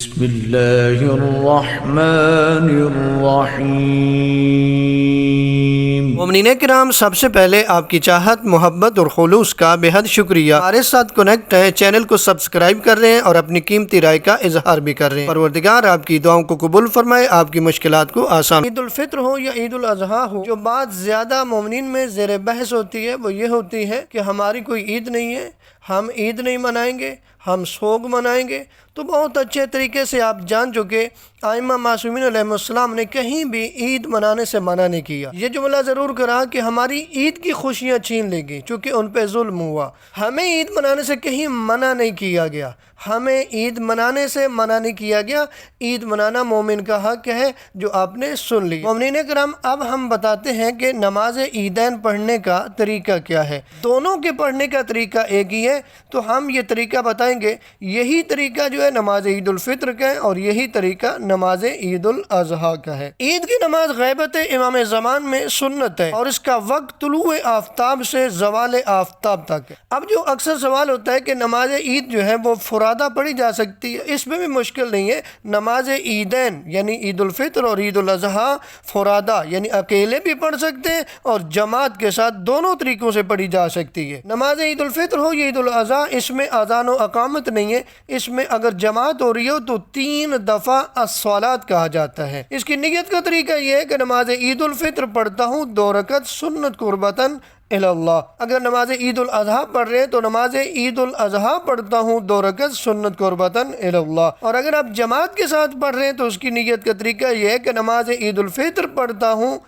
بسم اللہ الرحمن الرحیم۔ مومنین کرام، سب سے پہلے آپ کی چاہت، محبت اور خلوص کا بے حد شکریہ۔ ہمارے ساتھ کنیکٹ ہیں، چینل کو سبسکرائب کر رہے ہیں اور اپنی قیمتی رائے کا اظہار بھی کر رہے ہیں۔ پروردگار آپ کی دعاؤں کو قبول فرمائے، آپ کی مشکلات کو آسان۔ عید الفطر ہو یا عید الاضحیٰ ہو، جو بات زیادہ مومنین میں زیر بحث ہوتی ہے وہ یہ ہوتی ہے کہ ہماری کوئی عید نہیں ہے، ہم عید نہیں منائیں گے، ہم سوگ منائیں گے۔ تو بہت اچھے طریقے سے آپ جان چکے ائمہ معصومین علیہ السلام نے کہیں بھی عید منانے سے منع نہیں کیا۔ یہ جملہ ضرور کرا کہ ہماری عید کی خوشیاں چھین لے گی چونکہ ان پہ ظلم ہوا۔ ہمیں عید منانے سے کہیں منع نہیں کیا گیا، ہمیں عید منانے سے منع نہیں کیا گیا۔ عید منانا مومن کا حق ہے، جو آپ نے سن لی۔ مومنین کرام، اب ہم بتاتے ہیں کہ نماز عیدین پڑھنے کا طریقہ کیا ہے۔ دونوں کے پڑھنے کا طریقہ ایک ہی ہے، تو ہم یہ طریقہ بتائیں گے۔ یہی طریقہ جو ہے نماز عید الفطر کا ہے اور یہی طریقہ نماز عید الاضحیٰ کا ہے۔ عید کی نماز غیبت امام زمان میں سنت ہے اور اس کا وقت طلوع آفتاب سے زوال آفتاب تک ہے۔ اب جو اکثر سوال ہوتا ہے کہ نماز عید جو ہے وہ فرادہ پڑھی جا سکتی ہے، اس میں بھی مشکل نہیں ہے۔ نماز عیدین یعنی عید الفطر اور عید الاضحیٰ فرادہ یعنی اکیلے بھی پڑھ سکتے ہیں اور جماعت کے ساتھ، دونوں طریقوں سے پڑھی جا سکتی ہے۔ نماز عید الفطر ہو یا عید الاضحیٰ، اس میں اذان و اقامت نہیں ہے، اس میں اگر جماعت ہو رہی ہو تو 3 دفعہ الصلاۃ کہا جاتا ہے۔ اس کی نیت کا طریقہ یہ ہے کہ نماز عید الفطر پڑھتا ہوں 2 رکعت سنت قربتاً اللہ۔ اگر نماز عید الاضحیٰ پڑھ رہے ہیں تو نماز عید الاضحیٰ پڑھتا ہوں 2 رکعت سنت قربتاً اللہ۔ اور اگر آپ جماعت کے ساتھ پڑھ رہے ہیں تو اس کی نیت کا طریقہ یہ ہے کہ نماز عید الفطر پڑھتا ہوں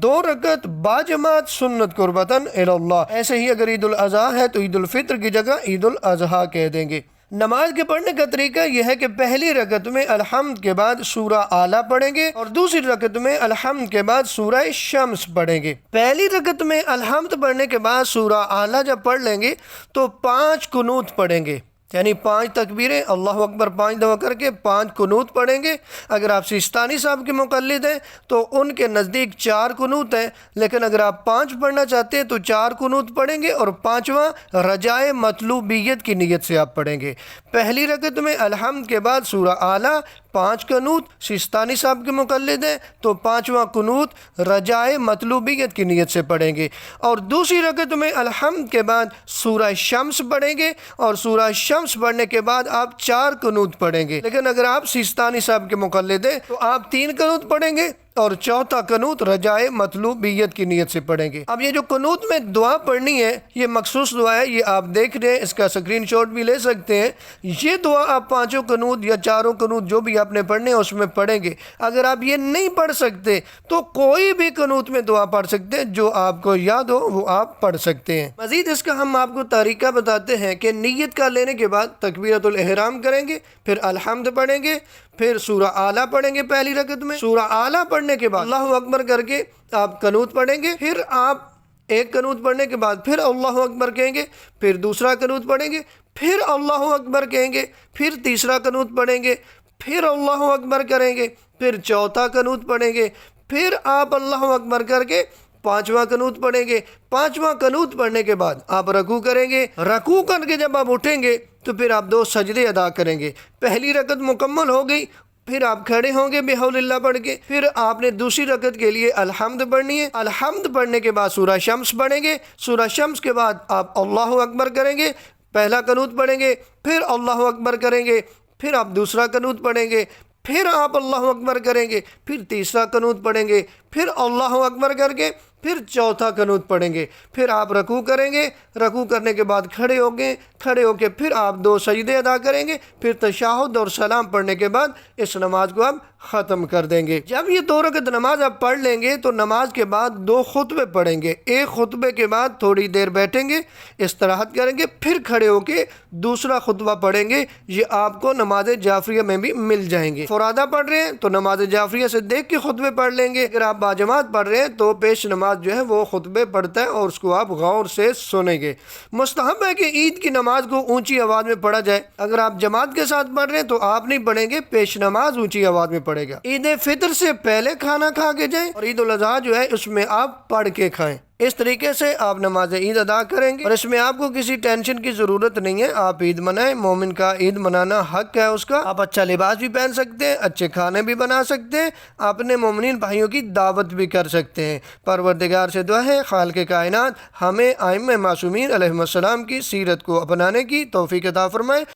2 رکعت باجماعت سنت قربتاً اللہ۔ ایسے ہی اگر عید الاضحیٰ ہے تو عید الفطر کی جگہ عید الاضحیٰ کہہ دیں گے۔ نماز کے پڑھنے کا طریقہ یہ ہے کہ پہلی رکعت میں الحمد کے بعد سورہ اعلیٰ پڑھیں گے اور دوسری رکعت میں الحمد کے بعد سورہ شمس پڑھیں گے۔ پہلی رکعت میں الحمد پڑھنے کے بعد سورہ اعلیٰ جب پڑھ لیں گے تو 5 قنوت پڑھیں گے، یعنی 5 تکبیریں، اللہ اکبر 5 دفعہ کر کے 5 قنوت پڑھیں گے۔ اگر آپ سیستانی صاحب کے مقلد ہیں تو ان کے نزدیک 4 قنوت ہیں، لیکن اگر آپ 5 پڑھنا چاہتے ہیں تو 4 قنوت پڑھیں گے اور 5واں رجائے مطلوبیت کی نیت سے آپ پڑھیں گے۔ پہلی رکعت میں الحمد کے بعد سورہ اعلیٰ 5 قنوت، سیستانی صاحب کے مقلد ہیں تو 5واں قنوت رجائے مطلوبیت کی نیت سے پڑھیں گے، اور دوسری رکعت میں الحمد کے بعد سورہ شمس پڑھیں گے اور سورہ شمس پڑھنے کے بعد آپ 4 قنوت پڑھیں گے۔ لیکن اگر آپ سیستانی صاحب کے مقلد ہیں تو آپ 3 قنوت پڑھیں گے اور 4تھا قنوت رجائے مطلوبیت کی نیت سے پڑھیں گے۔ اب یہ جو قنوت میں دعا پڑھنی ہے، یہ مخصوص دعا ہے، یہ آپ دیکھ رہے ہیں، اس کا اسکرین شاٹ بھی لے سکتے ہیں۔ یہ دعا آپ 5 قنوت یا 4 قنوت جو بھی آپ نے پڑھنے ہیں اس میں پڑھیں گے۔ اگر آپ یہ نہیں پڑھ سکتے تو کوئی بھی قنوت میں دعا پڑھ سکتے ہیں، جو آپ کو یاد ہو وہ آپ پڑھ سکتے ہیں۔ مزید اس کا ہم آپ کو طریقہ بتاتے ہیں کہ نیت کا لینے کے بعد تکبیرۃ الاحرام کریں گے، پھر الحمد پڑھیں گے، پھر سورہ اعلیٰ پڑھیں گے پہلی رکعت میں، سورہ اعلیٰ پڑھنے کے بعد اللہ اکبر کر کے آپ قنوت پڑھیں گے، پھر آپ 1 قنوت پڑھنے کے بعد پھر اللہ اکبر کہیں گے، پھر دوسرا قنوت پڑھیں گے، پھر اللہ اکبر کہیں گے، پھر تیسرا قنوت پڑھیں گے، پھر اللہ اکبر کریں گے، پھر 4تھا قنوت پڑھیں گے، پھر آپ اللہ اکبر کر کے 5واں قنوت پڑھیں گے۔ 5واں قنوت پڑھنے کے بعد آپ رکوع کریں گے، رکوع کر کے جب آپ اٹھیں گے تو پھر آپ 2 سجدے ادا کریں گے۔ پہلی رکعت مکمل ہو گئی، پھر آپ کھڑے ہوں گے بحول اللہ پڑھ کے، پھر آپ نے دوسری رکعت کے لیے الحمد پڑھنی ہے۔ الحمد پڑھنے کے بعد سورہ شمس پڑھیں گے، سورہ شمس کے بعد آپ اللہ اکبر کریں گے، پہلا قنوت پڑھیں گے، پھر اللہ اکبر کریں گے، پھر آپ دوسرا قنوت پڑھیں گے، پھر آپ اللہ اکبر کریں گے، پھر تیسرا قنوت پڑھیں گے، پھر اللہ اکبر کر کے پھر 4تھا قنوت پڑھیں گے، پھر آپ رکوع کریں گے، رکوع کرنے کے بعد کھڑے ہو گے، کھڑے ہو کے پھر آپ 2 سجدے ادا کریں گے، پھر تشہد اور سلام پڑھنے کے بعد اس نماز کو آپ ختم کر دیں گے۔ جب یہ 2 رکعت نماز آپ پڑھ لیں گے تو نماز کے بعد 2 خطبے پڑھیں گے۔ ایک خطبے کے بعد تھوڑی دیر بیٹھیں گے، استراحت کریں گے، پھر کھڑے ہو کے دوسرا خطبہ پڑھیں گے۔ یہ آپ کو نماز جعفریہ میں بھی مل جائیں گے۔ فرادہ پڑھ رہے ہیں تو نماز جعفریہ سے دیکھ کے خطبے پڑھ لیں گے۔ اگر آپ باجماعت پڑھ رہے ہیں تو پیش نماز جو ہے وہ خطبے پڑھتا ہے اور اس کو آپ غور سے سنیں گے۔ مستحب ہے کہ عید کی نماز کو اونچی آواز میں پڑھا جائے۔ اگر آپ جماعت کے ساتھ پڑھ رہے ہیں تو آپ نہیں پڑھیں گے، پیش نماز اونچی آواز میں پڑھیں پڑے گا۔ عید فطر سے پہلے کھانا کھا کے جائیں اور عید الاضحیٰ جو ہے اس میں آپ پڑھ کے کھائیں۔ اس طریقے سے آپ نماز عید ادا کریں گے اور اس میں آپ کو کسی ٹینشن کی ضرورت نہیں ہے۔ آپ عید منائیں، مومن کا عید منانا حق ہے اس کا۔ آپ اچھا لباس بھی پہن سکتے ہیں، اچھے کھانے بھی بنا سکتے ہیں، اپنے مومنین بھائیوں کی دعوت بھی کر سکتے ہیں۔ پروردگار سے دعا ہے خالق کائنات ہمیں ائمہ معصومین علیہم السلام کی سیرت کو اپنانے کی توفیق عطا فرمائے۔